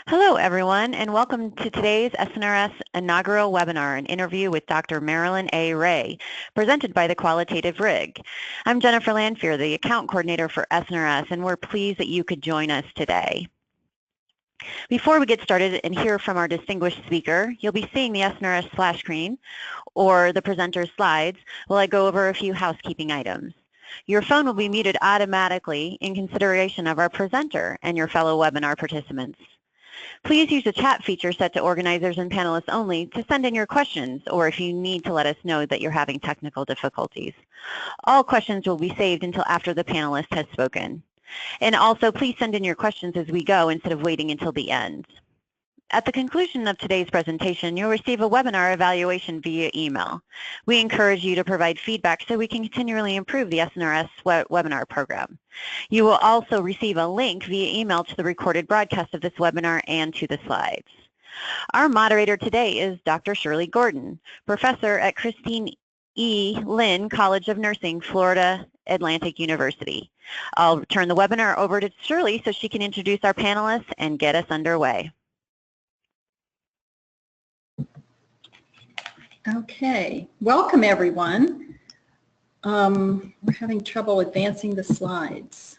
Hello, everyone, and welcome to today's SNRS inaugural webinar, an interview with Dr. Marilyn A. Ray, presented by the Qualitative RIG. I'm Jennifer Lanfear, the account coordinator for SNRS, and we're pleased that you could join us today. Before we get started and hear from our distinguished speaker, you'll be seeing the SNRS splash screen or the presenter's slides while I go over a few housekeeping items. Your phone will be muted automatically in consideration of our presenter and your fellow webinar participants. Please use the chat feature set to organizers and panelists only to send in your questions, or if you need to let us know that you're having technical difficulties. All questions will be saved until after the panelist has spoken. And also, please send in your questions as we go instead of waiting until the end. At the conclusion of today's presentation, you'll receive a webinar evaluation via email. We encourage you to provide feedback so we can continually improve the SNRS webinar program. You will also receive a link via email to the recorded broadcast of this webinar and to the slides. Our moderator today is Dr. Shirley Gordon, professor at Christine E. Lynn College of Nursing, Florida Atlantic University. I'll turn the webinar over to Shirley so she can introduce our panelists and get us underway. Okay, welcome everyone. We're having trouble advancing the slides.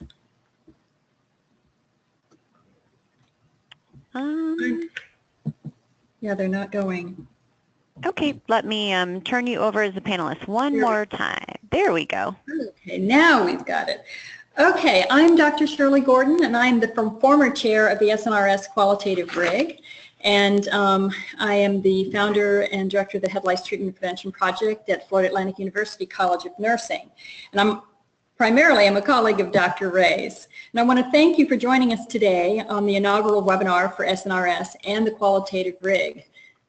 Yeah, they're not going. Okay, let me turn you over as a panelist one more time. There we go. Okay, now we've got it. Okay, I'm Dr. Shirley Gordon, and I'm the former chair of the SNRS Qualitative RIG. And I am the founder and director of the Head Lice Treatment Prevention Project at Florida Atlantic University College of Nursing. And I'm a colleague of Dr. Ray's. And I want to thank you for joining us today on the inaugural webinar for SNRS and the Qualitative RIG.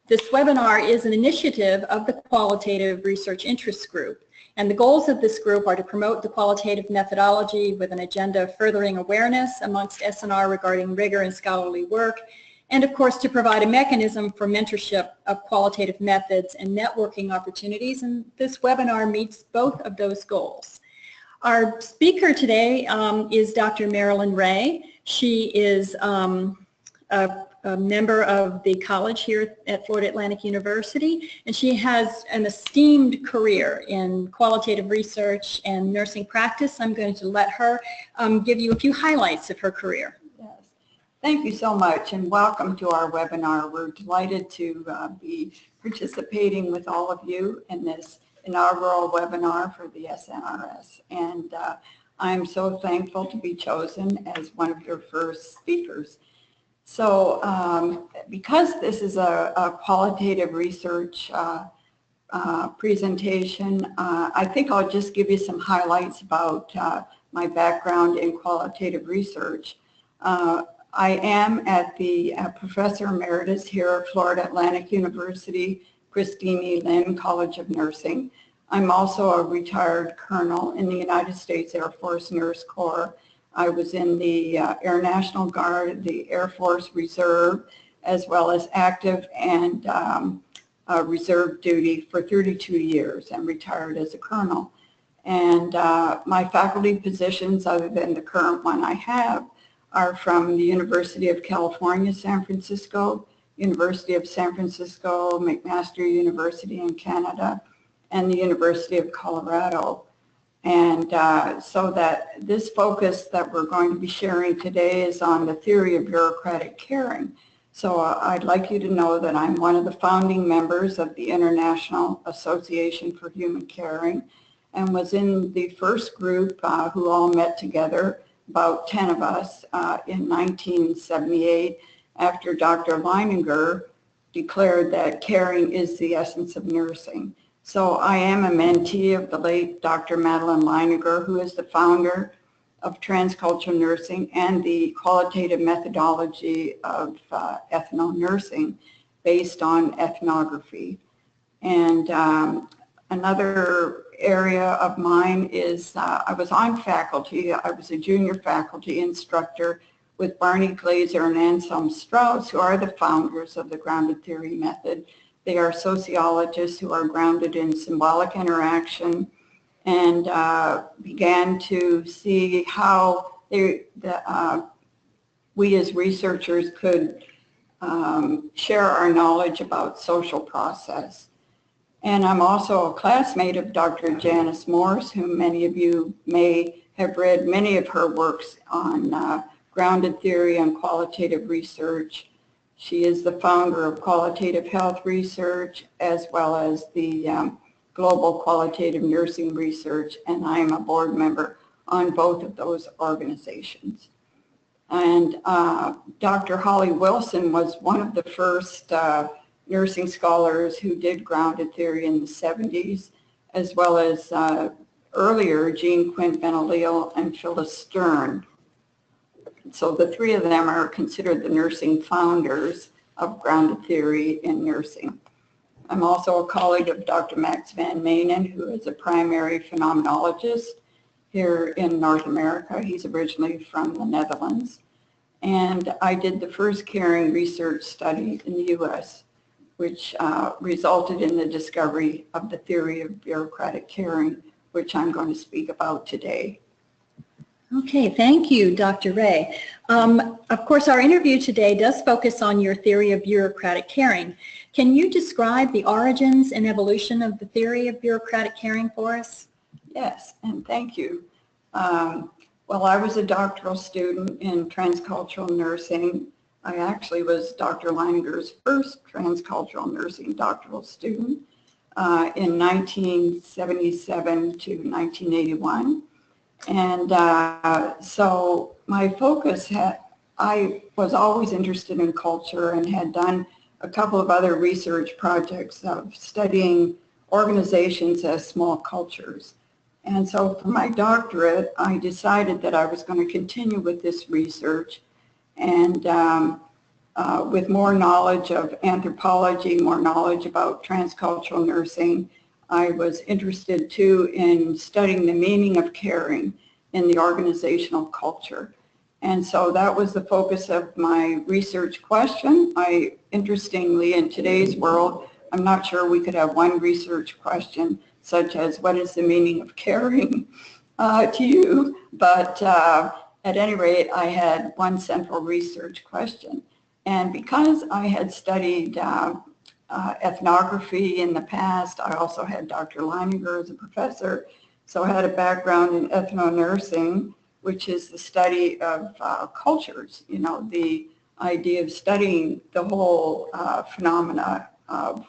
This webinar is an initiative of the Qualitative Research Interest Group. And the goals of this group are to promote the qualitative methodology with an agenda of furthering awareness amongst SNR regarding rigor and scholarly work, and of course to provide a mechanism for mentorship of qualitative methods and networking opportunities, and this webinar meets both of those goals. Our speaker today is Dr. Marilyn Ray. She is a member of the college here at Florida Atlantic University, and she has an esteemed career in qualitative research and nursing practice. I'm going to let her give you a few highlights of her career. Thank you so much, and welcome to our webinar. We're delighted to be participating with all of you in this inaugural webinar for the SNRS, and I'm so thankful to be chosen as one of your first speakers. So because this is a qualitative research presentation, I think I'll just give you some highlights about my background in qualitative research. I am at the Professor Emeritus here at Florida Atlantic University, Christine E. Lynn College of Nursing. I'm also a retired colonel in the United States Air Force Nurse Corps. I was in the Air National Guard, the Air Force Reserve, as well as active and reserve duty for 32 years and retired as a colonel. And my faculty positions, other than the current one I have, are from the University of California, San Francisco, University of San Francisco, McMaster University in Canada, and the University of Colorado. And so that this focus that we're going to be sharing today is on the theory of bureaucratic caring. So I'd like you to know that I'm one of the founding members of the International Association for Human Caring, and was in the first group who all met together, about 10 of us, in 1978, after Dr. Leininger declared that caring is the essence of nursing. So I am a mentee of the late Dr. Marilyn Leininger, who is the founder of transcultural nursing and the qualitative methodology of ethno-nursing based on ethnography. And another area of mine is I was on faculty. I was a junior faculty instructor with Barney Glaser and Anselm Strauss, who are the founders of the grounded theory method. They are sociologists who are grounded in symbolic interaction and began to see how the we as researchers could share our knowledge about social process. And I'm also a classmate of Dr. Janice Morse, whom many of you may have read many of her works on grounded theory and qualitative research. She is the founder of Qualitative Health Research as well as the Global Qualitative Nursing Research, and I am a board member on both of those organizations. And Dr. Holly Wilson was one of the first nursing scholars who did grounded theory in the 70s, as well as earlier Jean Quint Benalil and Phyllis Stern. So the three of them are considered the nursing founders of grounded theory in nursing. I'm also a colleague of Dr. Max van Manen, who is a primary phenomenologist here in North America. He's originally from the Netherlands. And I did the first caring research study in the US, which resulted in the discovery of the theory of bureaucratic caring, which I'm going to speak about today. Okay, thank you, Dr. Ray. Of course, our interview today does focus on your theory of bureaucratic caring. Can you describe the origins and evolution of the theory of bureaucratic caring for us? Yes, and thank you. Well, I was a doctoral student in transcultural nursing. I actually was Dr. Leininger's first transcultural nursing doctoral student in 1977 to 1981. And so my focus I was always interested in culture and had done a couple of other research projects of studying organizations as small cultures. And so for my doctorate, I decided that I was going to continue with this research and with more knowledge of anthropology, more knowledge about transcultural nursing, I was interested too in studying the meaning of caring in the organizational culture. And so that was the focus of my research question. Interestingly, in today's world, I'm not sure we could have one research question such as what is the meaning of caring to you, but at any rate, I had one central research question. And because I had studied ethnography in the past, I also had Dr. Leininger as a professor, so I had a background in ethno-nursing, which is the study of cultures, you know, the idea of studying the whole phenomena of,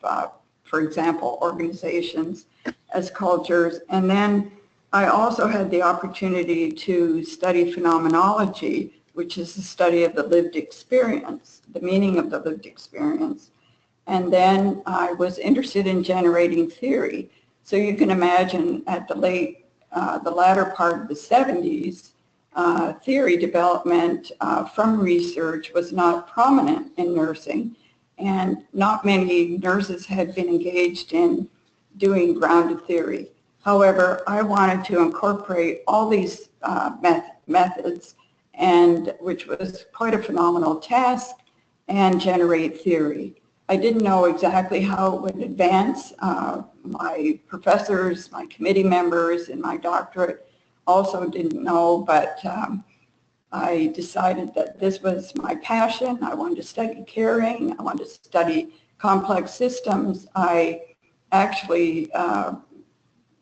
for example, organizations as cultures. And then I also had the opportunity to study phenomenology, which is the study of the lived experience, the meaning of the lived experience. And then I was interested in generating theory. So you can imagine at the latter part of the 70s, theory development from research was not prominent in nursing, and not many nurses had been engaged in doing grounded theory. However, I wanted to incorporate all these methods, and which was quite a phenomenal task, and generate theory. I didn't know exactly how it would advance. My professors, my committee members in my doctorate also didn't know, but I decided that this was my passion. I wanted to study caring. I wanted to study complex systems. I actually,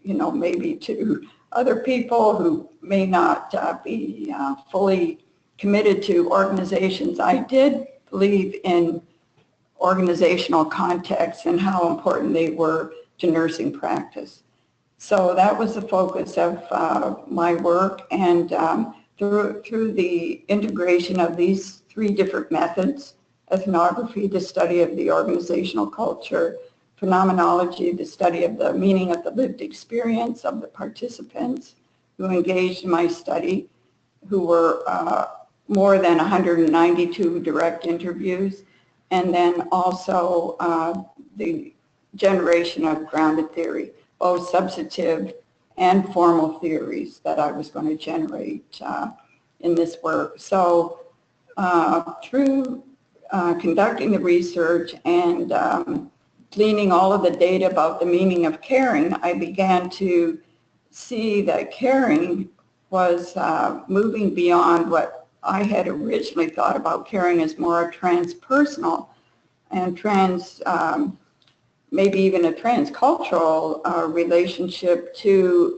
you know, maybe to other people who may not be fully committed to organizations, I did believe in organizational context and how important they were to nursing practice. So that was the focus of my work, and through the integration of these three different methods, ethnography, the study of the organizational culture, phenomenology, the study of the meaning of the lived experience of the participants who engaged in my study, who were more than 192 direct interviews, and then also the generation of grounded theory, both substantive and formal theories that I was going to generate in this work. So through conducting the research and gleaning all of the data about the meaning of caring, I began to see that caring was moving beyond what I had originally thought about caring as more a transpersonal and maybe even a transcultural relationship to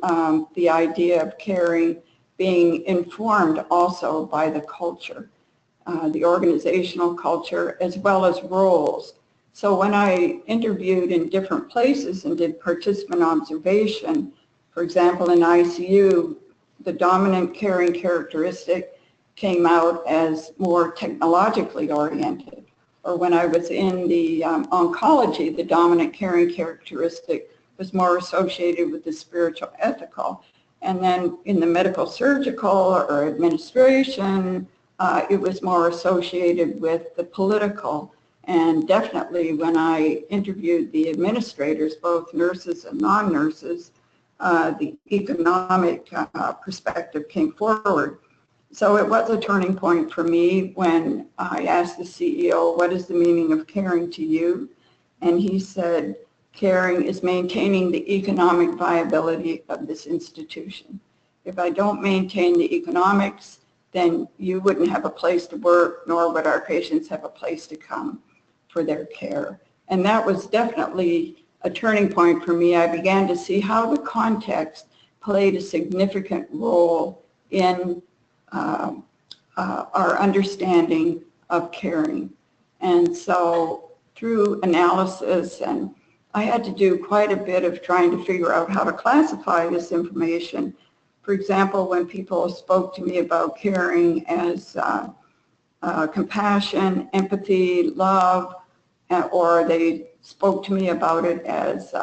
the idea of caring being informed also by the culture, the organizational culture, as well as roles. So when I interviewed in different places and did participant observation, for example, in ICU, the dominant caring characteristic came out as more technologically oriented. Or when I was in the oncology, the dominant caring characteristic was more associated with the spiritual ethical. And then in the medical surgical or administration, it was more associated with the political. And definitely when I interviewed the administrators, both nurses and non-nurses, the economic perspective came forward. So it was a turning point for me when I asked the CEO, what is the meaning of caring to you? And he said, caring is maintaining the economic viability of this institution. If I don't maintain the economics, then you wouldn't have a place to work, nor would our patients have a place to come for their care. And that was definitely a turning point for me. I began to see how the context played a significant role in our understanding of caring. And so through analysis, and I had to do quite a bit of trying to figure out how to classify this information. For example, when people spoke to me about caring as compassion, empathy, love, or they spoke to me about it as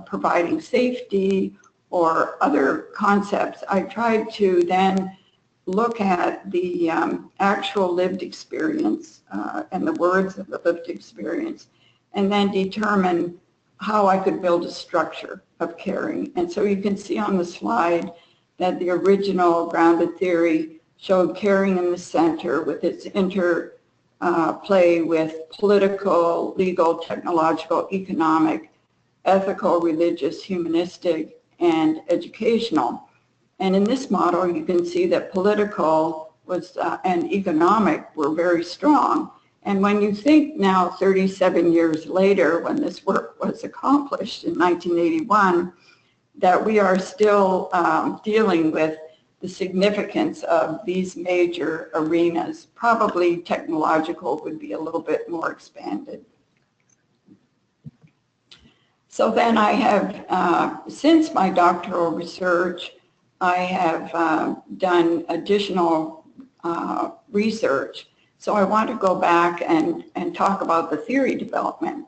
providing safety or other concepts, I tried to then look at the actual lived experience and the words of the lived experience, and then determine how I could build a structure of caring. And so you can see on the slide that the original grounded theory showed caring in the center with its interplay with political, legal, technological, economic, ethical, religious, humanistic, and educational. And in this model, you can see that political was and economic were very strong. And when you think now, 37 years later, when this work was accomplished in 1981, that we are still dealing with the significance of these major arenas. Probably technological would be a little bit more expanded. So then I have, since my doctoral research, I have done additional research. So I want to go back and talk about the theory development.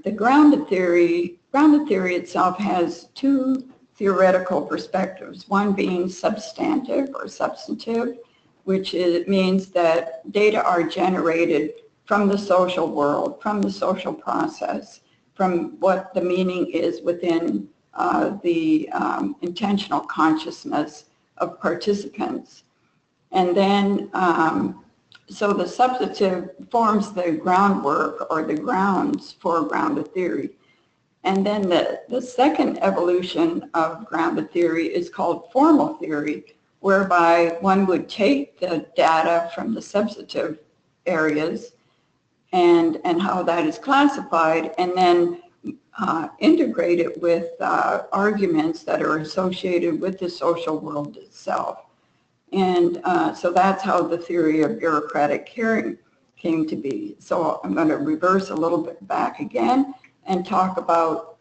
The grounded theory itself has two theoretical perspectives, one being substantive or substantive, which means that data are generated from the social world, from the social process, from what the meaning is within the intentional consciousness of participants. And then, so the substantive forms the groundwork or the grounds for grounded theory. And then the second evolution of grounded theory is called formal theory, whereby one would take the data from the substantive areas and how that is classified, and then integrate it with arguments that are associated with the social world itself. And so that's how the theory of bureaucratic caring came to be. So I'm going to reverse a little bit back again and talk about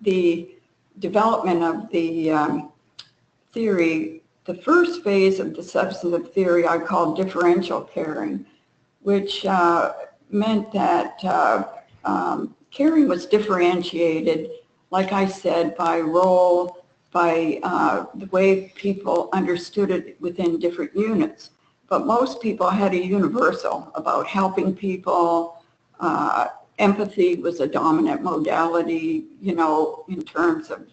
the development of the theory. The first phase of the substantive theory I call differential caring, which meant that caring was differentiated, like I said, by role, by the way people understood it within different units. But most people had a universal about helping people. Empathy was a dominant modality, you know, in terms of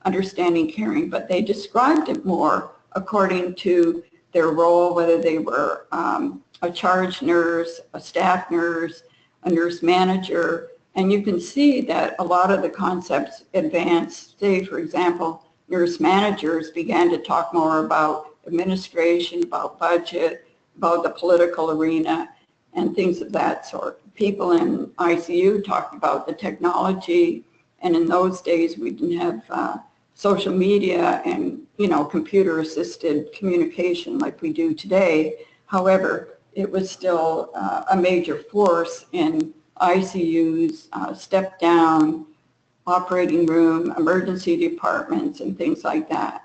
understanding caring, but they described it more according to their role, whether they were a charge nurse, a staff nurse, a nurse manager. And you can see that a lot of the concepts advanced. Say, for example, nurse managers began to talk more about administration, about budget, about the political arena, and things of that sort. People in ICU talked about the technology, and in those days we didn't have social media and, you know, computer-assisted communication like we do today. However, it was still a major force in ICUs, step down, operating room, emergency departments, and things like that.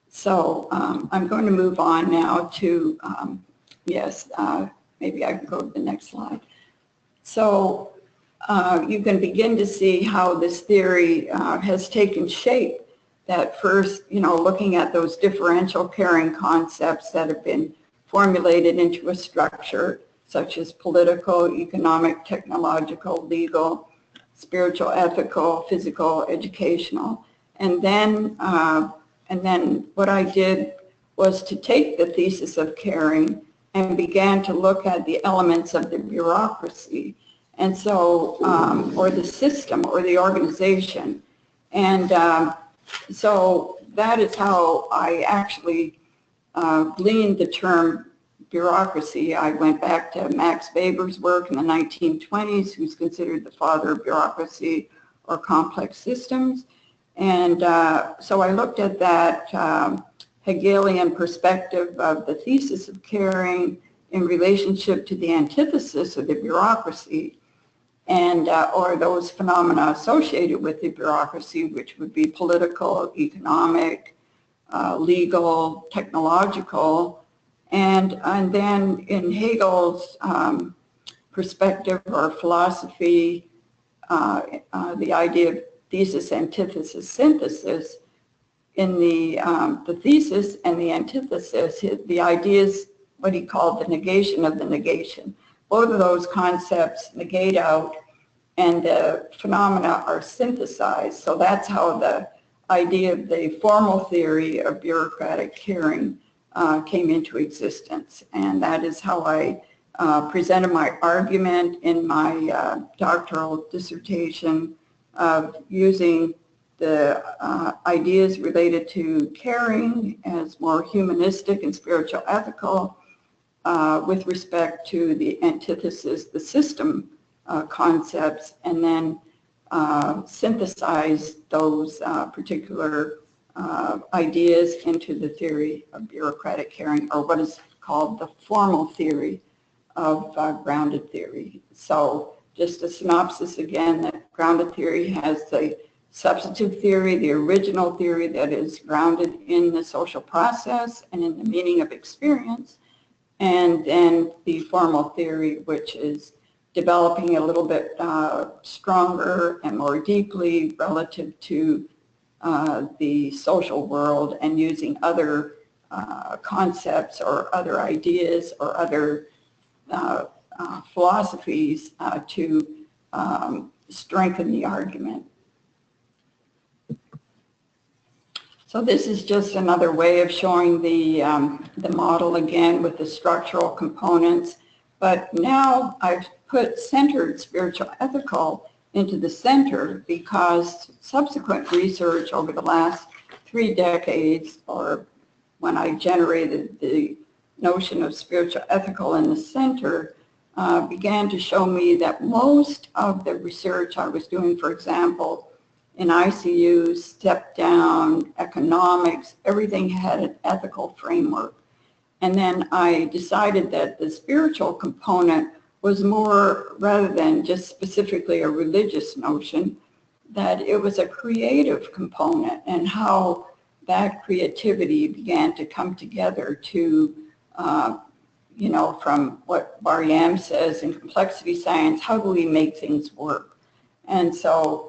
So I'm going to move on now to, maybe I can go to the next slide. So you can begin to see how this theory has taken shape. That first, you know, looking at those differential caring concepts that have been formulated into a structure, such as political, economic, technological, legal, spiritual, ethical, physical, educational. And then what I did was to take the thesis of caring and began to look at the elements of the bureaucracy, and so, or the system or the organization. And so that is how I actually gleaned the term bureaucracy. I went back to Max Weber's work in the 1920s, who's considered the father of bureaucracy or complex systems. And so I looked at that Hegelian perspective of the thesis of caring in relationship to the antithesis of the bureaucracy, and or those phenomena associated with the bureaucracy, which would be political, economic, legal, technological, and then in Hegel's perspective or philosophy, the idea of thesis, antithesis, synthesis. In the thesis and the antithesis, the idea is what he called the negation of the negation. Both of those concepts negate out and the phenomena are synthesized. So that's how the idea of the formal theory of bureaucratic caring came into existence. And that is how I presented my argument in my doctoral dissertation of using the ideas related to caring as more humanistic and spiritual ethical with respect to the antithesis, the system concepts, and then synthesize those particular ideas into the theory of bureaucratic caring, or what is called the formal theory of grounded theory. So just a synopsis again, that grounded theory has the substantive theory, the original theory that is grounded in the social process and in the meaning of experience, and then the formal theory, which is developing a little bit stronger and more deeply relative to the social world and using other concepts or other ideas or other philosophies to strengthen the argument. So this is just another way of showing the model again with the structural components. But now I've put centered spiritual ethical into the center because subsequent research over the last 3 decades, or when I generated the notion of spiritual ethical in the center, began to show me that most of the research I was doing, for example, in ICU, step down, economics, everything had an ethical framework. And then I decided that the spiritual component was more, rather than just specifically a religious notion, that it was a creative component, and how that creativity began to come together to, you know, from what Bar-Yam says in complexity science, how do we make things work? And so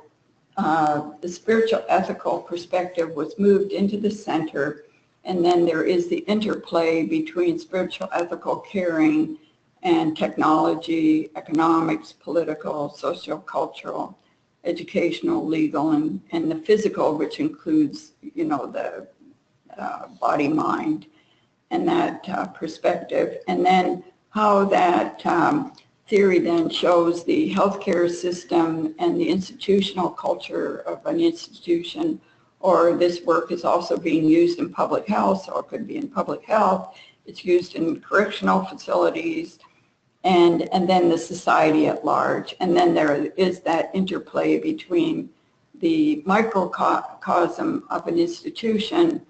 the spiritual ethical perspective was moved into the center, and then there is the interplay between spiritual ethical caring and technology, economics, political, socio-cultural, educational, legal, and the physical, which includes, you know, the body, mind, and that perspective. And then how that theory then shows the healthcare system and the institutional culture of an institution, or this work is also being used in public health, so it could be in public health. It's used in correctional facilities, and then the society at large. And then there is that interplay between the microcosm of an institution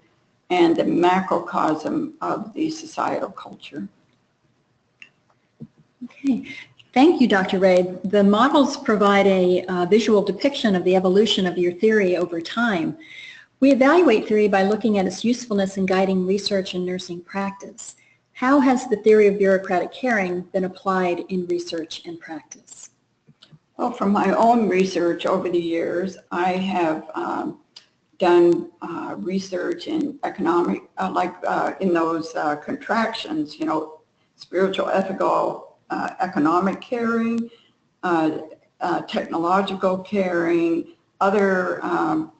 and the macrocosm of the societal culture. Okay. Thank you, Dr. Ray. The models provide a visual depiction of the evolution of your theory over time. We evaluate theory by looking at its usefulness in guiding research and nursing practice. How has the theory of bureaucratic caring been applied in research and practice? Well, from my own research over the years, I have done research in economic, in those contractions, you know, spiritual, ethical, economic caring, technological caring. Other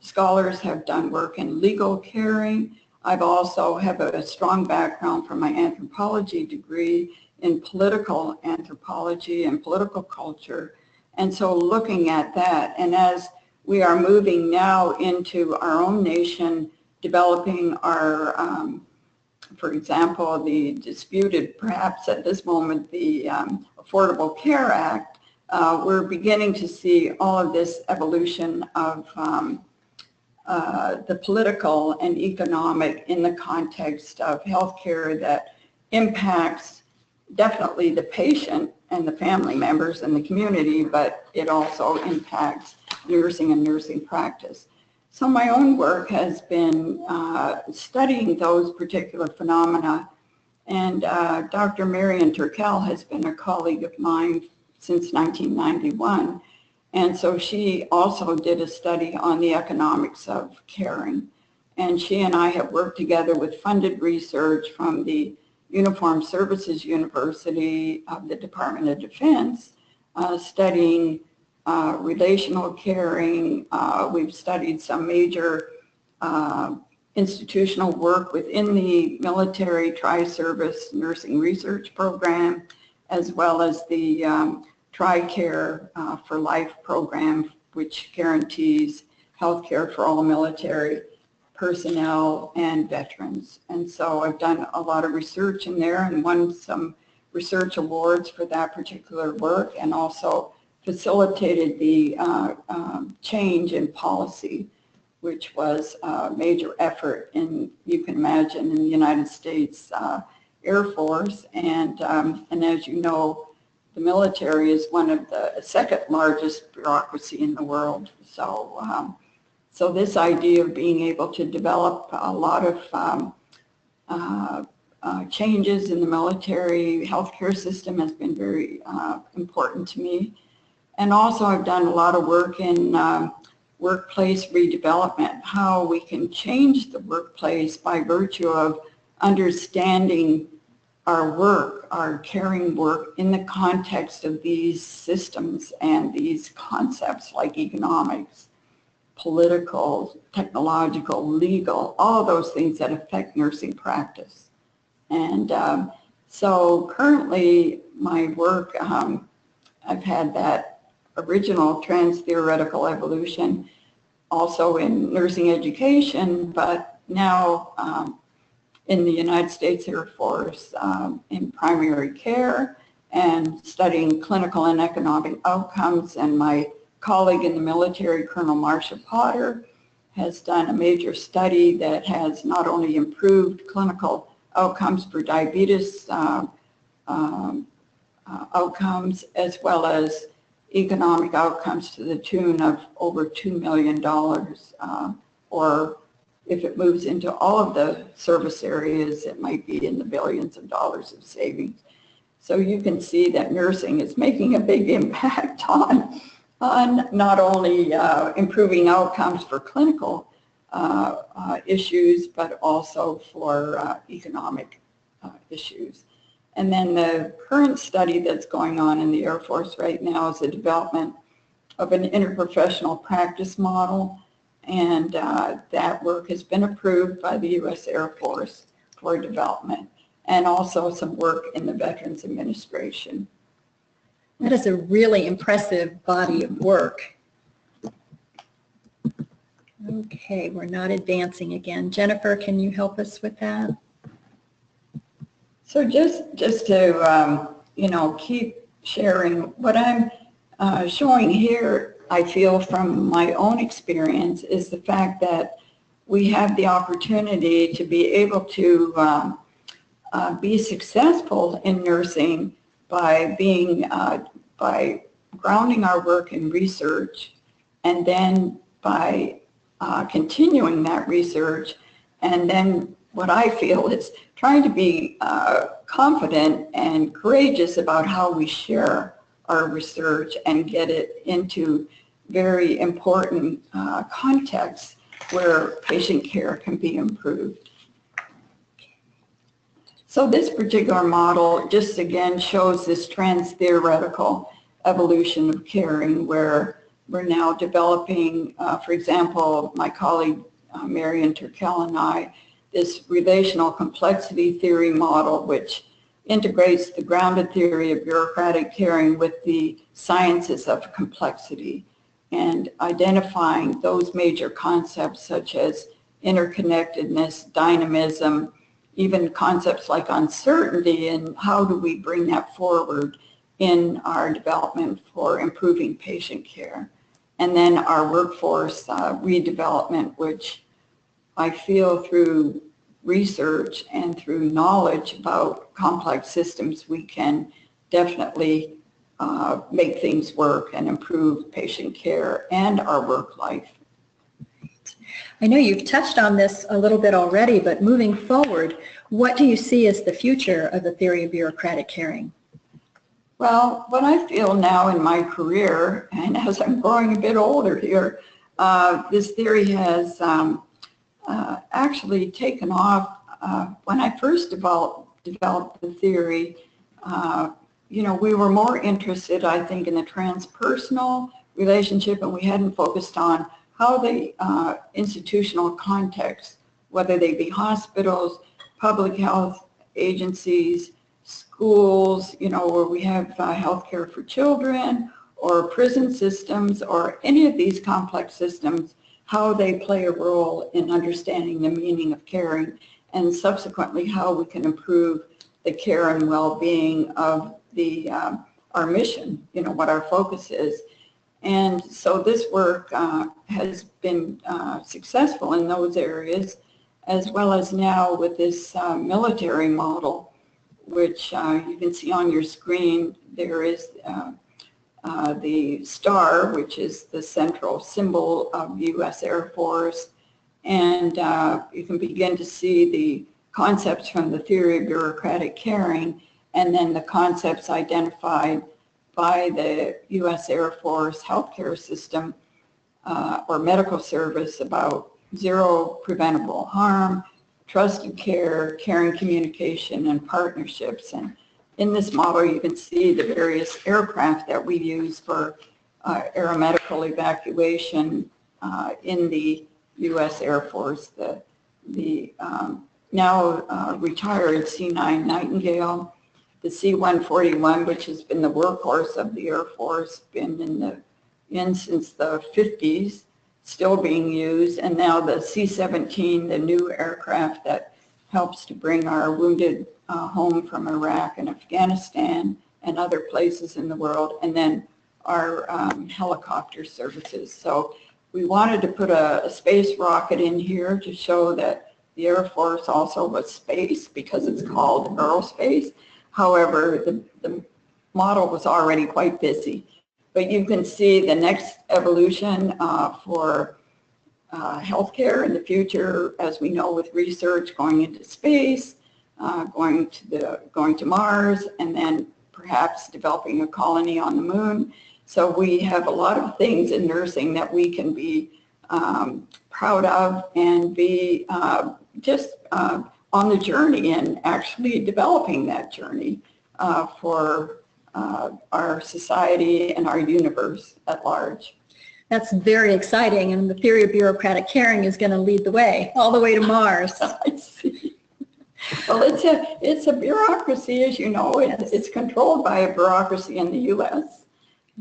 scholars have done work in legal caring. I've also have a strong background from my anthropology degree in political anthropology and political culture. And so looking at that, and as we are moving now into our own nation, developing our, for example, the disputed, perhaps at this moment, the Affordable Care Act, we're beginning to see all of this evolution of the political and economic in the context of healthcare that impacts definitely the patient and the family members and the community, but it also impacts nursing and nursing practice. So my own work has been studying those particular phenomena, and Dr. Marian Turkel has been a colleague of mine since 1991. And so she also did a study on the economics of caring. And she and I have worked together with funded research from the Uniformed Services University of the Department of Defense, studying relational caring. We've studied some major institutional work within the military tri-service nursing research program, as well as the TRICARE for Life program, which guarantees health care for all military personnel and veterans. And so I've done a lot of research in there and won some research awards for that particular work, and also facilitated the change in policy, which was a major effort in, you can imagine, in the United States Air Force. And as you know, the military is one of the second largest bureaucracy in the world. So, so this idea of being able to develop a lot of changes in the military healthcare system has been very important to me. And also I've done a lot of work in workplace redevelopment, how we can change the workplace by virtue of understanding our work, our caring work, in the context of these systems and these concepts like economics, political, technological, legal, all of those things that affect nursing practice. And so currently my work, I've had that original trans-theoretical evolution also in nursing education, but now in the United States Air Force in primary care and studying clinical and economic outcomes. And my colleague in the military, Colonel Marcia Potter, has done a major study that has not only improved clinical outcomes for diabetes outcomes, as well as economic outcomes to the tune of over $2 million, or if it moves into all of the service areas, it might be in the billions of dollars of savings. So you can see that nursing is making a big impact on not only improving outcomes for clinical issues, but also for economic issues. And then the current study that's going on in the Air Force right now is the development of an interprofessional practice model. And that work has been approved by the U.S. Air Force for development, and also some work in the Veterans Administration. That is a really impressive body of work. Okay, we're not advancing again. Jennifer, can you help us with that? So just to, keep sharing what I'm showing here, I feel from my own experience, is the fact that we have the opportunity to be able to be successful in nursing by by grounding our work in research, and then by continuing that research, and then what I feel is trying to be confident and courageous about how we share our research and get it into very important contexts where patient care can be improved. So this particular model just again shows this trans-theoretical evolution of caring, where we're now developing, for example, my colleague Marion Turkel and I, this relational complexity theory model, which integrates the grounded theory of bureaucratic caring with the sciences of complexity, and identifying those major concepts such as interconnectedness, dynamism, even concepts like uncertainty, and how do we bring that forward in our development for improving patient care. And then our workforce redevelopment, which I feel through research and through knowledge about complex systems, we can definitely make things work and improve patient care and our work life. I know you've touched on this a little bit already, but moving forward, what do you see as the future of the theory of bureaucratic caring? Well, what I feel now in my career, and as I'm growing a bit older here, this theory has actually taken off. When I first developed the theory, we were more interested, I think, in the transpersonal relationship, and we hadn't focused on how the institutional context, whether they be hospitals, public health agencies, schools, where we have healthcare for children, or prison systems, or any of these complex systems, how they play a role in understanding the meaning of caring, and subsequently how we can improve the care and well-being of our mission, what our focus is. And so this work has been successful in those areas, as well as now with this military model, which you can see on your screen. There is the star, which is the central symbol of U.S. Air Force, and you can begin to see the concepts from the theory of bureaucratic caring, and then the concepts identified by the U.S. Air Force healthcare system or medical service about zero preventable harm, trusted care, caring communication, and partnerships. And in this model, you can see the various aircraft that we use for aeromedical evacuation in the U.S. Air Force. The now retired C-9 Nightingale, the C-141, which has been the workhorse of the Air Force, been in since the 50s, still being used, and now the C-17, the new aircraft that helps to bring our wounded home from Iraq and Afghanistan and other places in the world, and then our helicopter services. So we wanted to put a space rocket in here to show that the Air Force also was space, because it's called aerospace. However, the model was already quite busy. But you can see the next evolution for healthcare in the future, as we know, with research going into space, going to Mars, and then perhaps developing a colony on the moon. So we have a lot of things in nursing that we can be proud of and be just on the journey and actually developing that journey for our society and our universe at large. That's very exciting, and the theory of bureaucratic caring is going to lead the way, all the way to Mars. I see. Well, it's a bureaucracy, as you know. It's controlled by a bureaucracy in the U.S.,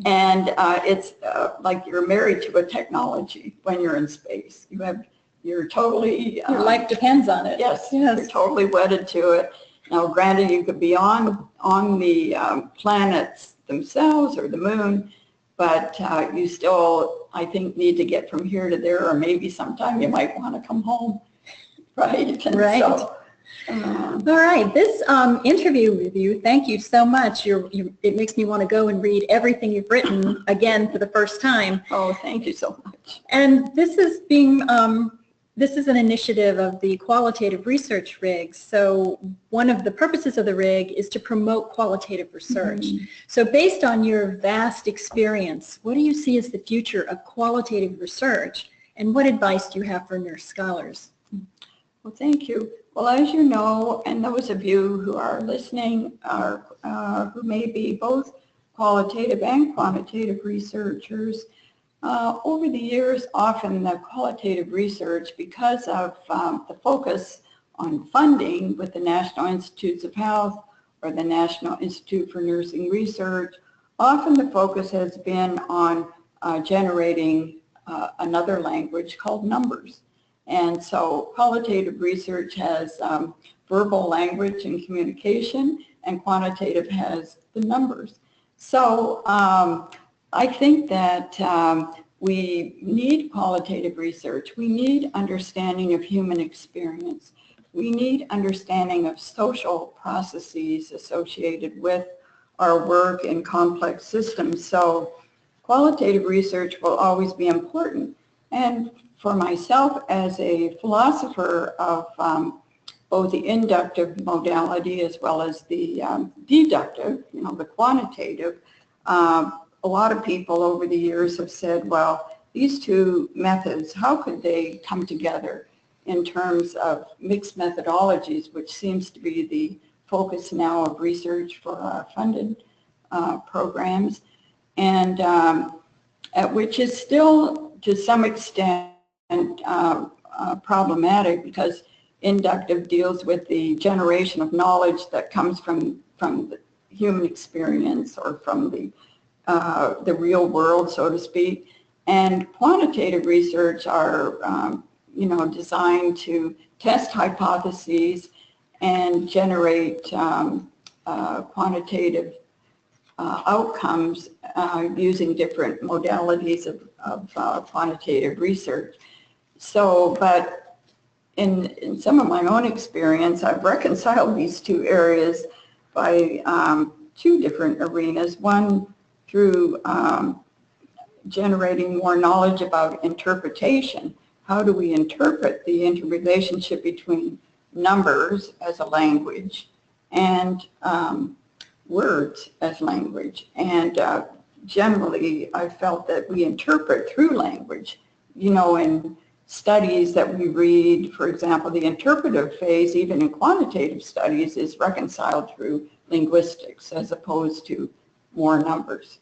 And it's like you're married to a technology when you're in space. You're totally... Your life depends on it. Yes, you're totally wedded to it. Now, granted, you could be on the planets themselves or the moon, but you still, I think, need to get from here to there, or maybe sometime you might want to come home, right? And right. So, all right, this interview with you, thank you so much. It makes me want to go and read everything you've written again for the first time. Oh, thank you so much. And this is this is an initiative of the Qualitative Research Rig. So one of the purposes of the rig is to promote qualitative research. Mm-hmm. So based on your vast experience, what do you see as the future of qualitative research, and what advice do you have for nurse scholars? Well, thank you. Well, as you know, and those of you who are listening who may be both qualitative and quantitative researchers, over the years, often the qualitative research, because of the focus on funding with the National Institutes of Health or the National Institute for Nursing Research, often the focus has been on generating another language called numbers. And so qualitative research has verbal language and communication, and quantitative has the numbers. So I think that we need qualitative research. We need understanding of human experience. We need understanding of social processes associated with our work in complex systems. So qualitative research will always be important. And for myself as a philosopher of both the inductive modality as well as the deductive, the quantitative, a lot of people over the years have said, well, these two methods, how could they come together in terms of mixed methodologies, which seems to be the focus now of research for our funded programs, and which is still to some extent problematic, because inductive deals with the generation of knowledge that comes from the human experience or from the real world, so to speak, and quantitative research are designed to test hypotheses and generate quantitative outcomes using different modalities of quantitative research. So, but in some of my own experience, I've reconciled these two areas by two different arenas. One through generating more knowledge about interpretation. How do we interpret the interrelationship between numbers as a language and words as language? And generally, I felt that we interpret through language. In studies that we read, for example, the interpretive phase, even in quantitative studies, is reconciled through linguistics as opposed to more numbers.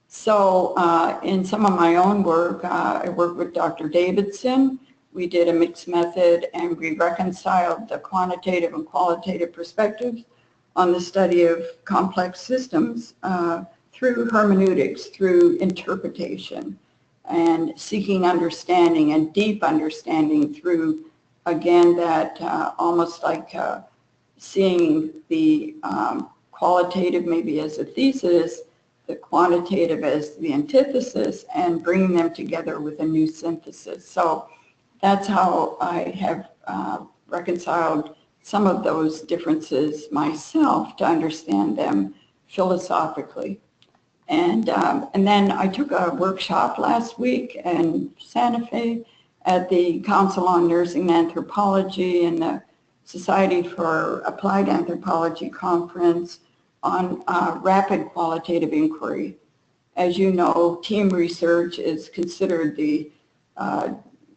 So in some of my own work, I worked with Dr. Davidson. We did a mixed method, and we reconciled the quantitative and qualitative perspectives on the study of complex systems through hermeneutics, through interpretation, and seeking understanding and deep understanding through, again, that almost like seeing the qualitative maybe as a thesis, the quantitative as the antithesis, and bringing them together with a new synthesis. So that's how I have reconciled some of those differences myself to understand them philosophically. And then I took a workshop last week in Santa Fe at the Council on Nursing Anthropology and the Society for Applied Anthropology conference on rapid qualitative inquiry. As you know, team research is considered the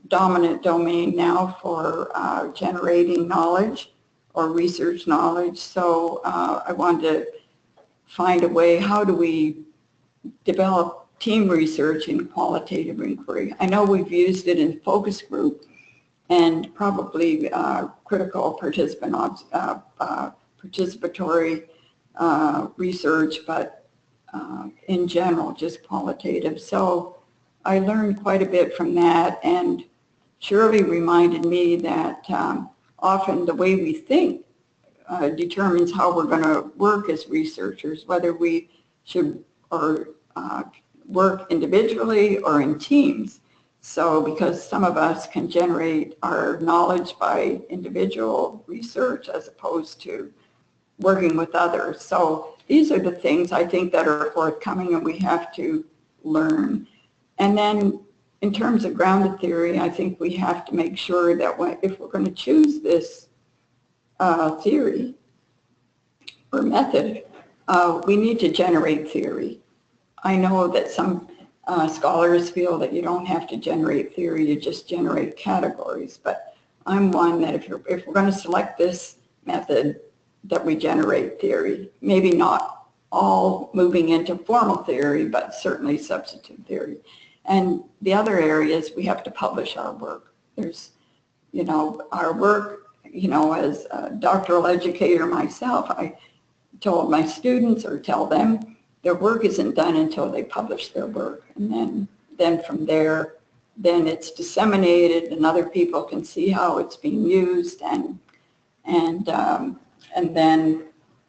dominant domain now for generating knowledge or research knowledge. So I wanted to find a way, how do we develop team research in qualitative inquiry? I know we've used it in focus group and probably critical participatory research, but in general, just qualitative. So I learned quite a bit from that, and Shirley reminded me that often the way we think determines how we're going to work as researchers, whether we should work individually or in teams. So because some of us can generate our knowledge by individual research as opposed to working with others. So these are the things I think that are forthcoming and we have to learn. And then in terms of grounded theory, I think we have to make sure that if we're going to choose this theory or method, we need to generate theory. I know that some scholars feel that you don't have to generate theory, you just generate categories, but I'm one that if we're going to select this method, that we generate theory, maybe not all moving into formal theory, but certainly substantive theory. And the other area is we have to publish our work. There's, our work, as a doctoral educator myself, I told my students or tell them their work isn't done until they publish their work. And then from there, then it's disseminated and other people can see how it's being used, and then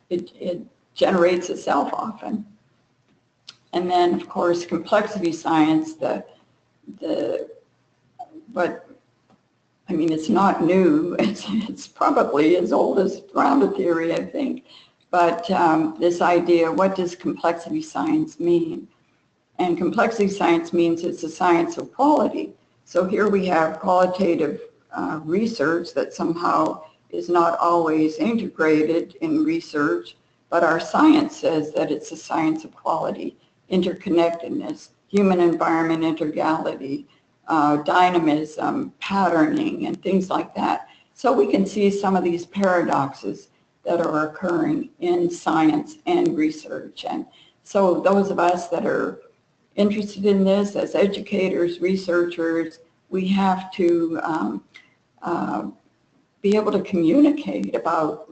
it generates itself often. And then, of course, complexity science, it's not new. It's probably as old as grounded theory, I think. But this idea, what does complexity science mean? And complexity science means it's a science of quality. So here we have qualitative research that somehow is not always integrated in research, but our science says that it's a science of quality, interconnectedness, human environment intergality, dynamism, patterning, and things like that. So we can see some of these paradoxes that are occurring in science and research. And so those of us that are interested in this as educators, researchers, we have to be able to communicate about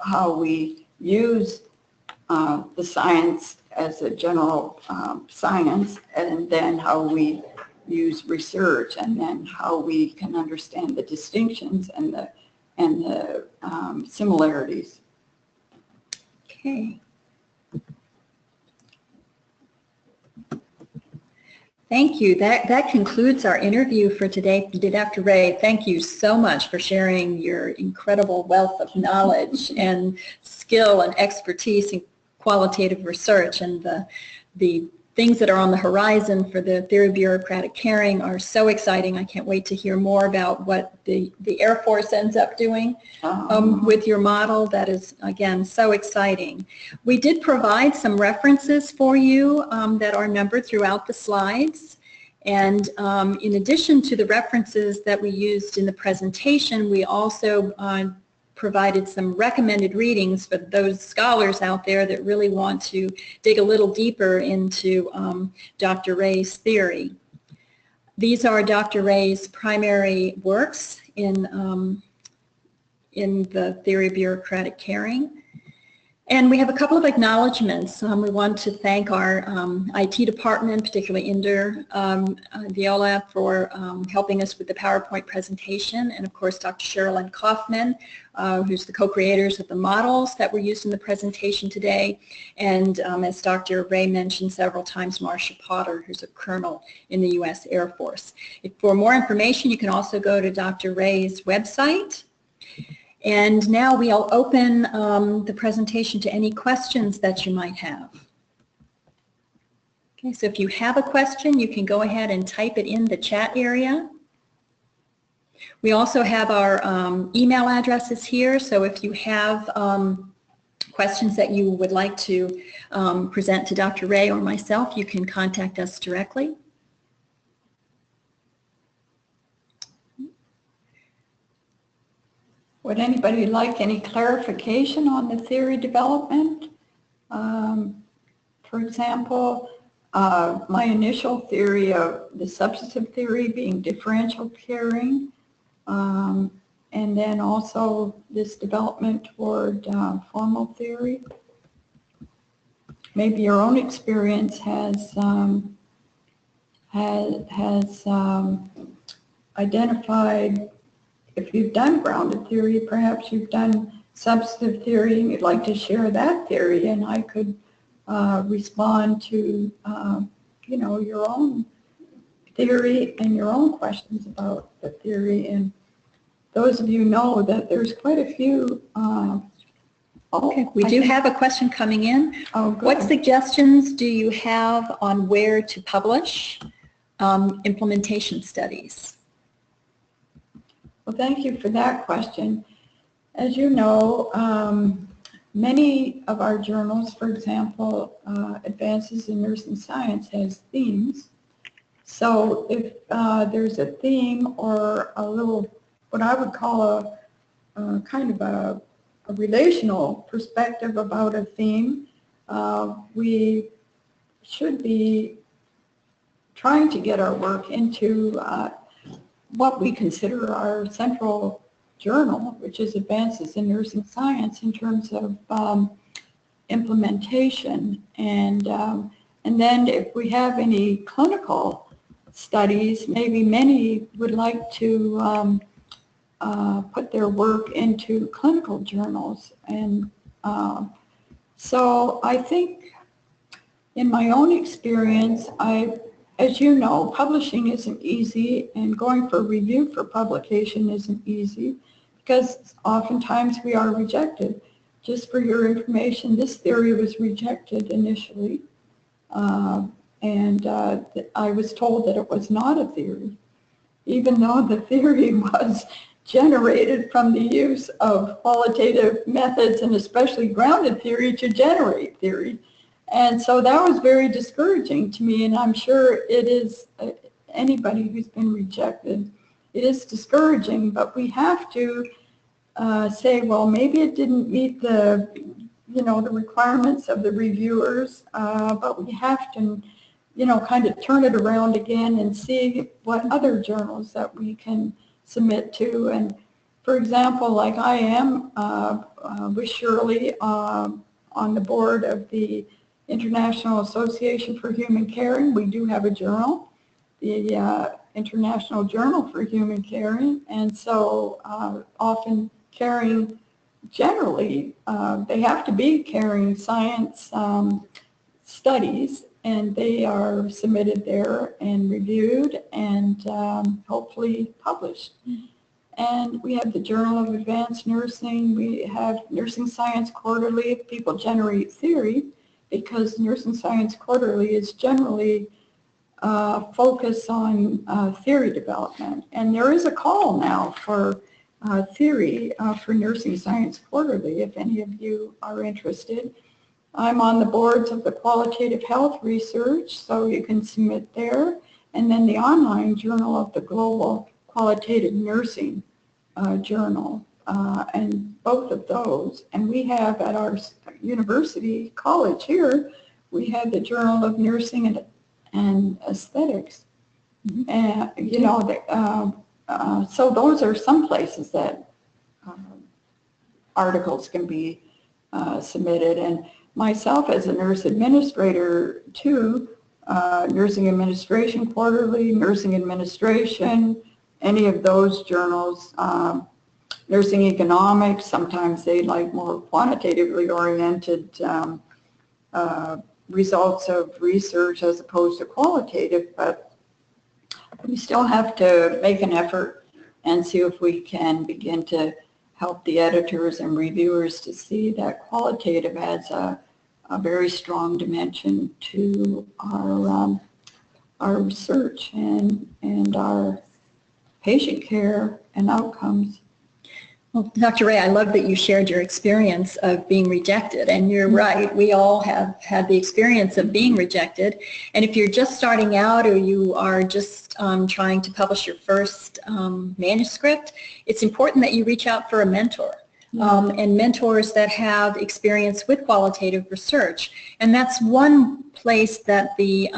how we use the science as a general science, and then how we use research, and then how we can understand the distinctions and the similarities. Okay. Thank you. That concludes our interview for today. Dr. Ray, thank you so much for sharing your incredible wealth of knowledge and skill and expertise in qualitative research, and the things that are on the horizon for the theory of bureaucratic caring are so exciting. I can't wait to hear more about what the Air Force ends up doing with your model. That is, again, so exciting. We did provide some references for you that are numbered throughout the slides. And in addition to the references that we used in the presentation, we also provided some recommended readings for those scholars out there that really want to dig a little deeper into Dr. Ray's theory. These are Dr. Ray's primary works in the theory of bureaucratic caring. And we have a couple of acknowledgments. We want to thank our IT department, particularly Inder Viola, for helping us with the PowerPoint presentation, and of course Dr. Sherilyn Kaufman, who's the co-creators of the models that were used in the presentation today, and as Dr. Ray mentioned several times, Marcia Potter, who's a colonel in the U.S. Air Force. For more information, you can also go to Dr. Ray's website. And now we'll open the presentation to any questions that you might have. Okay, so if you have a question, you can go ahead and type it in the chat area. We also have our email addresses here, so if you have questions that you would like to present to Dr. Ray or myself, you can contact us directly. Would anybody like any clarification on the theory development? For example, my initial theory of the substantive theory being differential caring, and then also this development toward formal theory. maybe your own experience has identified, if you've done grounded theory, perhaps you've done substantive theory and you'd like to share that theory, and I could respond to your own theory and your own questions about the theory. And those of you know that there's quite a few. Okay, we do have a question coming in. Oh, good. What suggestions do you have on where to publish implementation studies? Well, thank you for that question. As you know, many of our journals, for example, Advances in Nursing Science, has themes. So if there's a theme or a little, what I would call a kind of a relational perspective about a theme, we should be trying to get our work into what we consider our central journal, which is Advances in Nursing Science, in terms of implementation. And then if we have any clinical studies, maybe many would like to put their work into clinical journals. And so I think in my own experience, as you know, publishing isn't easy, and going for review for publication isn't easy, because oftentimes we are rejected. Just for your information, this theory was rejected initially, and I was told that it was not a theory, even though the theory was generated from the use of qualitative methods, and especially grounded theory, to generate theory. And so that was very discouraging to me, and I'm sure it is anybody who's been rejected. It is discouraging, but we have to say, well, maybe it didn't meet the requirements of the reviewers, but we have to, kind of turn it around again and see what other journals that we can submit to. And for example, like I am with Shirley on the board of the International Association for Human Caring. We do have a journal, the International Journal for Human Caring, and so often caring, generally, they have to be caring science studies, and they are submitted there and reviewed and hopefully published. And we have the Journal of Advanced Nursing. We have Nursing Science Quarterly if people generate theory, because Nursing Science Quarterly is generally focused on theory development. And there is a call now for theory for Nursing Science Quarterly, if any of you are interested. I'm on the boards of the Qualitative Health Research, so you can submit there, and then the online journal of the Global Qualitative Nursing Journal, and both of those. And we have at our university college here, we have the Journal of Nursing and Aesthetics. And, so those are some places that articles can be submitted. And myself as a nurse administrator too, Nursing Administration Quarterly, Nursing Administration, any of those journals, Nursing Economics, sometimes they like more quantitatively oriented results of research as opposed to qualitative, but we still have to make an effort and see if we can begin to help the editors and reviewers to see that qualitative adds a very strong dimension to our research and our patient care and outcomes. Well, Dr. Ray, I love that you shared your experience of being rejected, and you're right, we all have had the experience of being rejected. And if you're just starting out, or you are just trying to publish your first manuscript, it's important that you reach out for a mentor. And mentors that have experience with qualitative research. And that's one place that the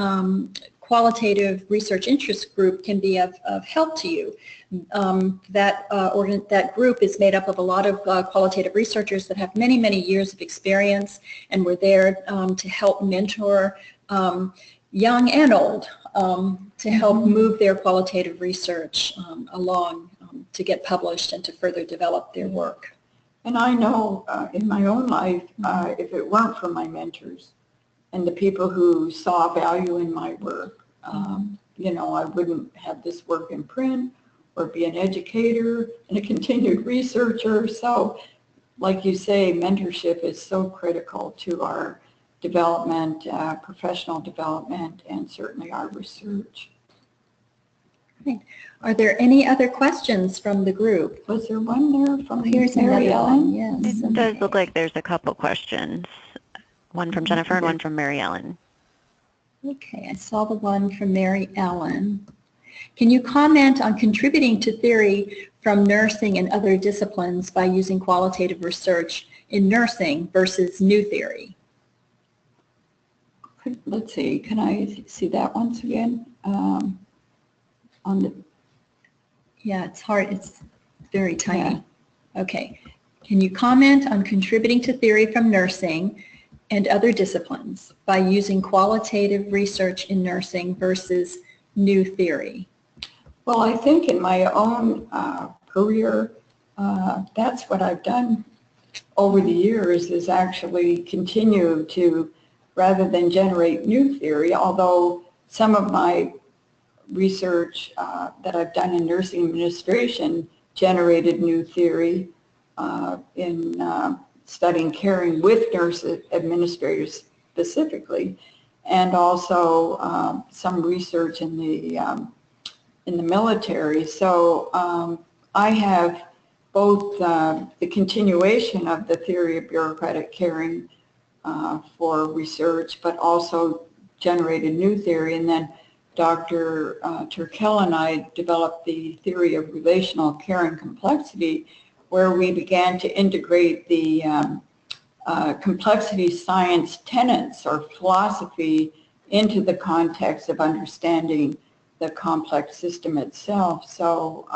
qualitative research interest group can be of help to you. That group is made up of a lot of qualitative researchers that have many, many years of experience, and we're there to help mentor young and old to help move their qualitative research along to get published and to further develop their work. And I know in my own life, if it weren't for my mentors and the people who saw value in my work, you know, I wouldn't have this work in print or be an educator and a continued researcher. So, like you say, mentorship is so critical to our development, professional development, and certainly our research. Right. Are there any other questions from the group? Was there one there from Here's Mary Ellen? Yes. It does look like there's a couple questions. One from Jennifer and one from Mary Ellen. Okay, I saw the one from Mary Ellen. Can you comment on contributing to theory from nursing and other disciplines by using qualitative research in nursing versus new theory? Let's see, can I see that once again? On the, yeah, it's hard, it's very tiny. Yeah. Okay, can you comment on contributing to theory from nursing and other disciplines by using qualitative research in nursing versus new theory? Well, I think in my own career, that's what I've done over the years, is actually continue to, rather than generate new theory, although some of my research that I've done in nursing administration generated new theory in studying caring with nurse administrators specifically, and also some research in the military. So I have both the continuation of the theory of bureaucratic caring for research, but also generated new theory. And then Dr. Turkel and I developed the theory of relational caring complexity, where we began to integrate the complexity science tenets or philosophy into the context of understanding the complex system itself. So,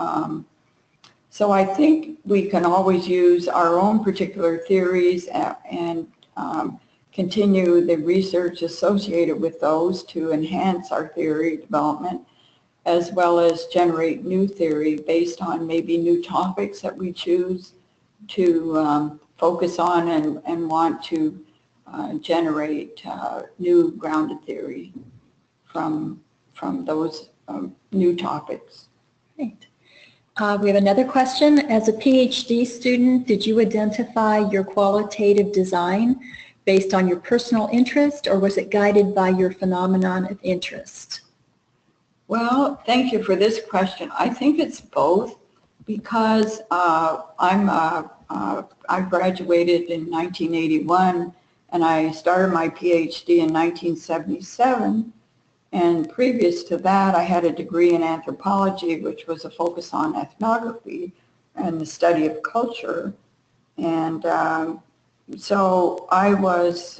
so I think we can always use our own particular theories and continue the research associated with those to enhance our theory development, as well as generate new theory based on maybe new topics that we choose to focus on and want to generate new grounded theory from those new topics. Great. We have another question. As a PhD student, did you identify your qualitative design based on your personal interest, or was it guided by your phenomenon of interest? Well, thank you for this question. I think it's both, because I graduated in 1981 and I started my PhD in 1977. And previous to that, I had a degree in anthropology, which was a focus on ethnography and the study of culture. And so I was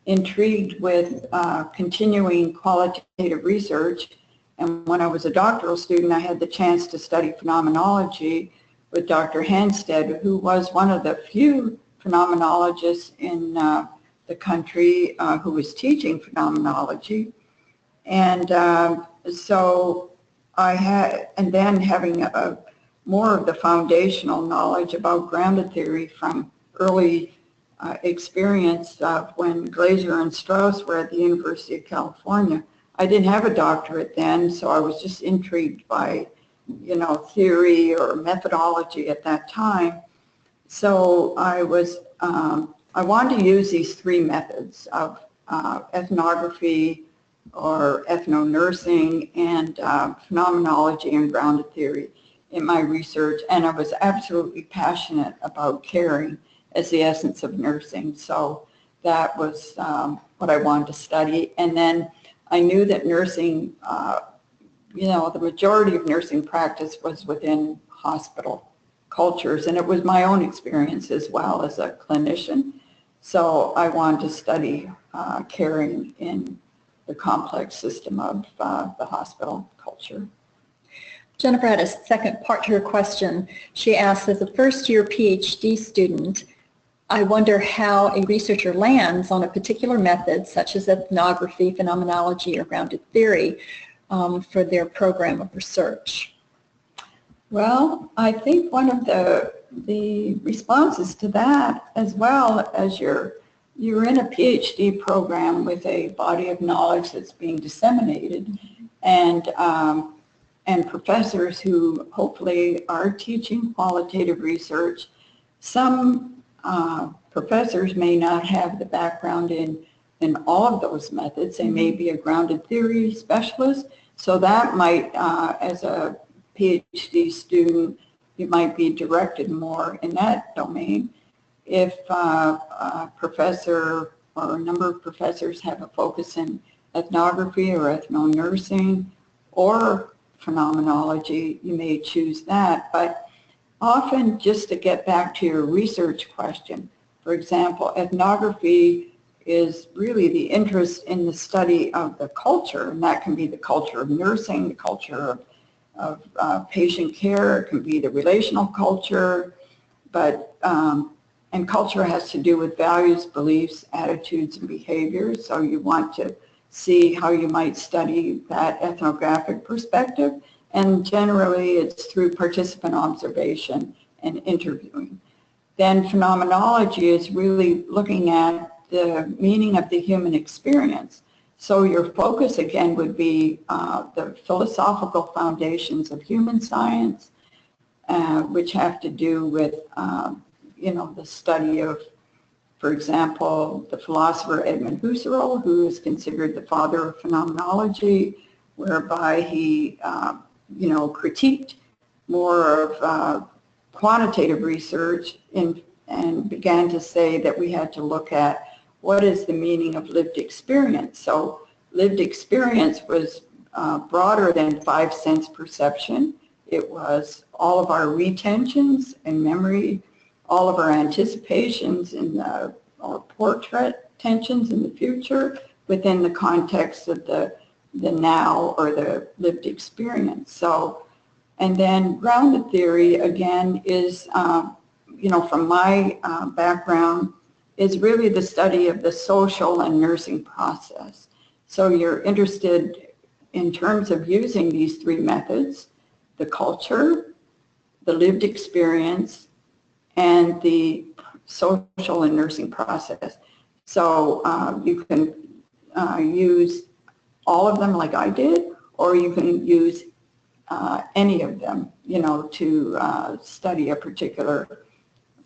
intrigued with continuing qualitative research. And when I was a doctoral student, I had the chance to study phenomenology with Dr. Hanstead, who was one of the few phenomenologists in the country who was teaching phenomenology. And so I had, and then having more of the foundational knowledge about grounded theory from early experience of when Glaser and Strauss were at the University of California. I didn't have a doctorate then, so I was just intrigued by, you know, theory or methodology at that time. So I was, I wanted to use these three methods of ethnography or ethno-nursing and phenomenology and grounded theory in my research, and I was absolutely passionate about caring as the essence of nursing. So that was what I wanted to study. And then I knew that nursing, you know, the majority of nursing practice was within hospital cultures, and it was my own experience as well as a clinician. So I wanted to study caring in the complex system of the hospital culture. Jennifer had a second part to her question. She asked, as a first-year PhD student, I wonder how a researcher lands on a particular method, such as ethnography, phenomenology, or grounded theory, for their program of research. Well, I think one of the responses to that, as well as you're in a PhD program with a body of knowledge that's being disseminated, and professors who hopefully are teaching qualitative research. Some professors may not have the background in all of those methods. They may be a grounded theory specialist, so that might, as a PhD student, you might be directed more in that domain. If a professor or a number of professors have a focus in ethnography or ethno-nursing or phenomenology, you may choose that. But often, just to get back to your research question, for example, ethnography is really the interest in the study of the culture, and that can be the culture of nursing, the culture of patient care, it can be the relational culture, but and culture has to do with values, beliefs, attitudes, and behaviors. So you want to see how you might study that ethnographic perspective, and generally it's through participant observation and interviewing. Then phenomenology is really looking at the meaning of the human experience. So your focus again would be the philosophical foundations of human science, which have to do with the study of, for example, the philosopher Edmund Husserl, who is considered the father of phenomenology, whereby he critiqued more of quantitative research and began to say that we had to look at what is the meaning of lived experience. So lived experience was broader than 5 sense perception. It was all of our retentions and memory, all of our anticipations and our portrait tensions in the future within the context of the now or the lived experience. So, and then grounded theory again is, from my background, is really the study of the social and nursing process. So you're interested in terms of using these 3 methods: the culture, the lived experience, and the social and nursing process. So you can use all of them like I did, or you can use any of them, to study a particular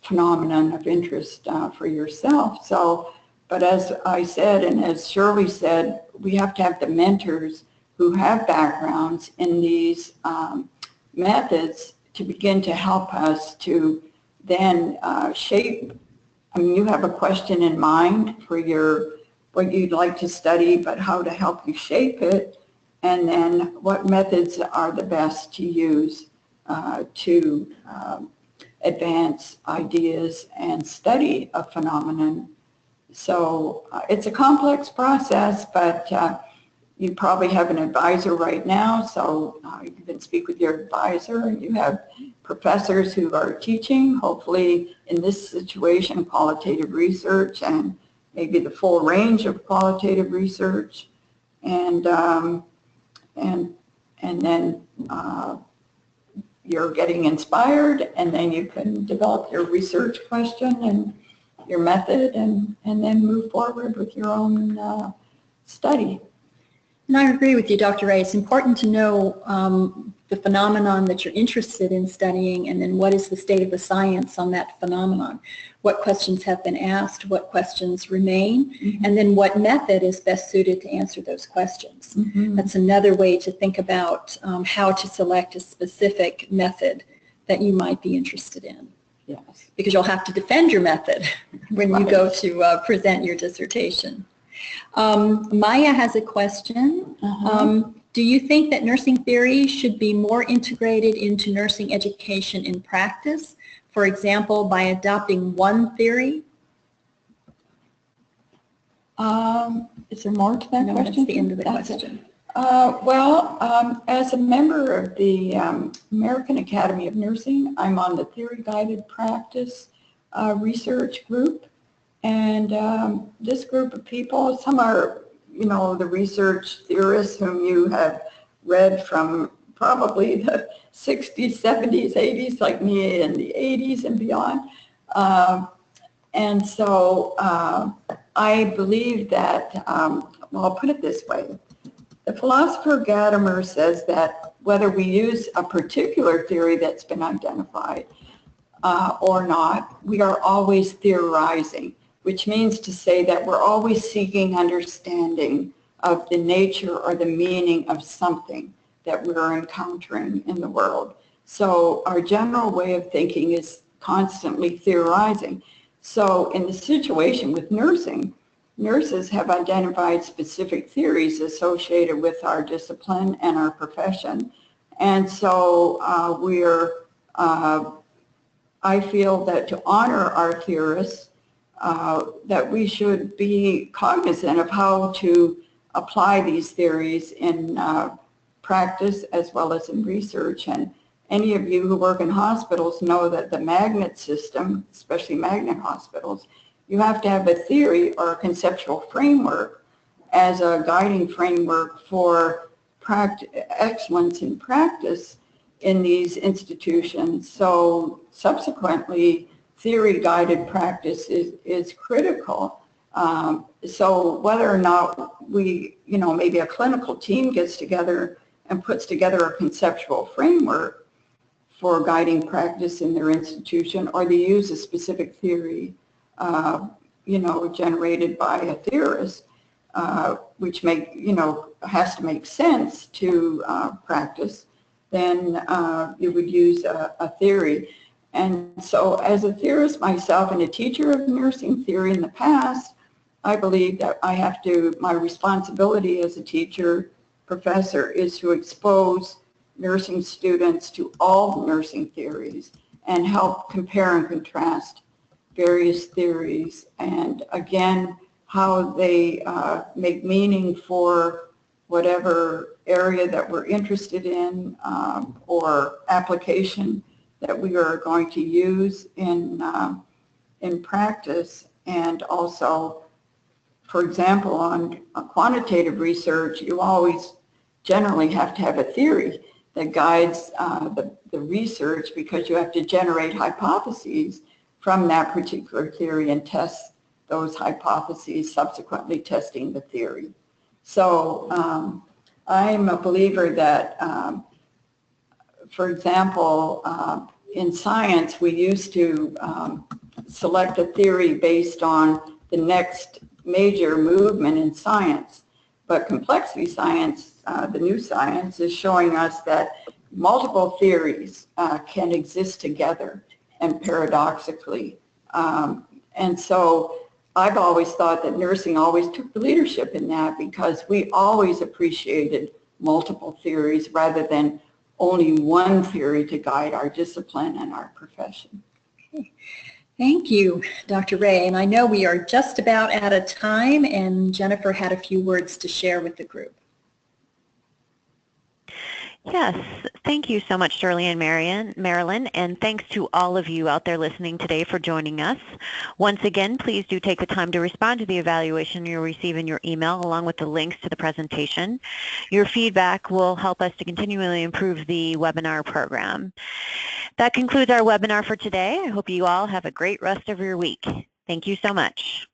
phenomenon of interest for yourself. So, but as I said, and as Shirley said, we have to have the mentors who have backgrounds in these methods to begin to help us to then shape. I mean, you have a question in mind for what you'd like to study, but how to help you shape it, and then what methods are the best to use to advance ideas and study a phenomenon. So it's a complex process, but you probably have an advisor right now, so you can speak with your advisor, and you have professors who are teaching, hopefully in this situation, qualitative research and maybe the full range of qualitative research, and then you're getting inspired, and then you can develop your research question and your method, and then move forward with your own study. And I agree with you, Dr. Ray. It's important to know the phenomenon that you're interested in studying, and then what is the state of the science on that phenomenon. What questions have been asked, what questions remain, and then what method is best suited to answer those questions. That's another way to think about how to select a specific method that you might be interested in. Yes. Because you'll have to defend your method when you go to present your dissertation. Maya has a question. Do you think that nursing theory should be more integrated into nursing education in practice? For example, by adopting one theory? Is there more to that No, question? that's the end of the That's question. As a member of the American Academy of Nursing, I'm on the theory-guided practice research group. And this group of people, some are, the research theorists whom you have read from probably the 60s, 70s, 80s, like me in the 80s and beyond. And so I believe that, well, I'll put it this way. The philosopher Gadamer says that whether we use a particular theory that's been identified or not, we are always theorizing, which means to say that we're always seeking understanding of the nature or the meaning of something that we're encountering in the world. So our general way of thinking is constantly theorizing. So in the situation with nursing, nurses have identified specific theories associated with our discipline and our profession. And so I feel that to honor our theorists, that we should be cognizant of how to apply these theories in practice as well as in research. And any of you who work in hospitals know that the magnet system, especially magnet hospitals, you have to have a theory or a conceptual framework as a guiding framework for excellence in practice in these institutions. So subsequently, theory-guided practice is critical. So whether or not we, maybe a clinical team gets together and puts together a conceptual framework for guiding practice in their institution, or they use a specific theory, generated by a theorist, which has to make sense to practice, then you would use a theory. And so as a theorist myself and a teacher of nursing theory in the past, I believe that my responsibility as a teacher, professor, is to expose nursing students to all nursing theories and help compare and contrast various theories, and again, how they make meaning for whatever area that we're interested in or application that we are going to use in practice. And also, for example, on quantitative research, you always generally have to have a theory that guides the research, because you have to generate hypotheses from that particular theory and test those hypotheses, subsequently testing the theory. So I'm a believer that, for example, in science, we used to select a theory based on the next major movement in science. But complexity science, the new science, is showing us that multiple theories can exist together and paradoxically. And so I've always thought that nursing always took the leadership in that, because we always appreciated multiple theories rather than only one theory to guide our discipline and our profession. Okay. Thank you, Dr. Ray. And I know we are just about out of time, and Jennifer had a few words to share with the group. Yes, thank you so much, Shirley and Marilyn, and thanks to all of you out there listening today for joining us. Once again, please do take the time to respond to the evaluation you'll receive in your email, along with the links to the presentation. Your feedback will help us to continually improve the webinar program. That concludes our webinar for today. I hope you all have a great rest of your week. Thank you so much.